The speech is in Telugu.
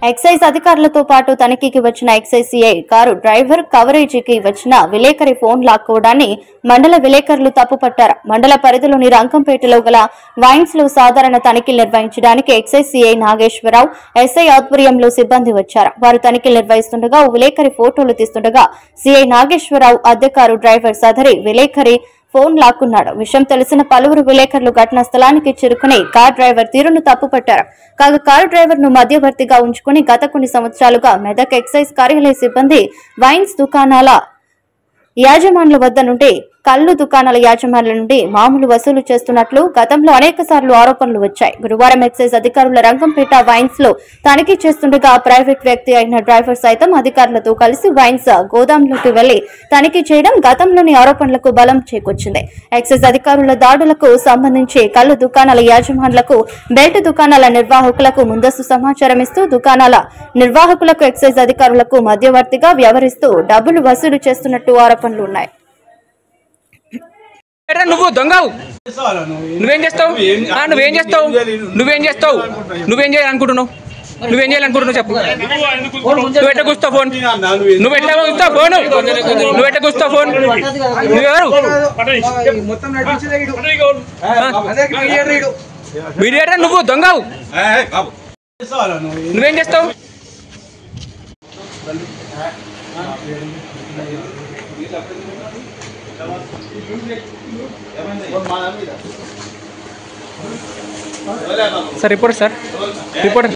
ఎక్సైజ్ అధికారులతో పాటు తనిఖీకి వచ్చిన ఎక్సైజ్ సిఐ కారు డ్రైవర్ కవరేజీకి వచ్చిన విలేకరి ఫోన్ లాక్కోవడాన్ని మండల విలేకరులు తప్పుపట్టారు. మండల పరిధిలోని రంగంపేటలో గల వైన్స్ లో సాధారణ తనిఖీలు నిర్వహించడానికి ఎక్సైజ్ సిఐ నాగేశ్వరరావు ఎస్ఐ ఆధ్వర్యంలో సిబ్బంది వచ్చారు. వారు తనిఖీలు నిర్వహిస్తుండగా ఓ విలేకరి ఫోటోలు తీస్తుండగా సిఐ నాగేశ్వరరావు అద్దె కారు డ్రైవర్ సదరి విలేకరి ఫోన్ లాక్కున్నాడు. విషయం తెలిసిన పలువురు విలేకరులు ఘటనా స్థలానికి చేరుకుని కార్ డ్రైవర్ తీరును తప్పుపట్టారు. కాగా కారు డ్రైవర్ ను మధ్యవర్తిగా ఉంచుకుని గత కొన్ని సంవత్సరాలుగా మెదక్ ఎక్సైజ్ కార్యాలయ సిబ్బంది వైన్స్ దుకాణాల యాజమానుల వద్ద నుండి కల్లు దుకాణాల యాజమానుల నుండి మామూలు వసూలు చేస్తున్నట్లు గతంలో అనేక సార్లు ఆరోపణలు వచ్చాయి. గురువారం ఎక్సైజ్ అధికారుల రంగంపేట వైన్స్ లో తనిఖీ చేస్తుండగా ప్రైవేట్ వ్యక్తి అయిన డ్రైవర్ సైతం అధికారులతో కలిసి వైన్స్ గోదాంలోకి వెళ్లి తనిఖీ చేయడం గతంలోని ఆరోపణలకు బలం చేకూర్చింది. ఎక్సైజ్ అధికారుల దాడులకు సంబంధించి కల్లు దుకాణాల యాజమానులకు, బెల్ట్ దుకాణాల నిర్వాహకులకు ముందస్తు సమాచారం ఇస్తూ దుకాణాల నిర్వాహకులకు ఎక్సైజ్ అధికారులకు మధ్యవర్తిగా వ్యవహరిస్తూ డబ్బులు వసూలు చేస్తున్నట్టు ఆరోపణలు ఉన్నాయి. నువ్వు దొంగవు, నువ్వేం చేస్తావు? నువ్వేం చేస్తావు? నువ్వేం చేస్తావు? నువ్వేం చేయాలనుకుంటున్నావు? నువ్వేం చేయాలనుకుంటున్నావు చెప్పు. నువ్వు ఎట్లా కూస్తావు ఫోన్? నువ్వు ఎట్లా కూస్తావు ఫోన్? నువ్వు ఎట్లా కూస్తావు ఫోన్? నువ్వెవరు? మీడియేటర్ నువ్వు దొంగవు, నువ్వేం చేస్తావు? Sir report, sir report.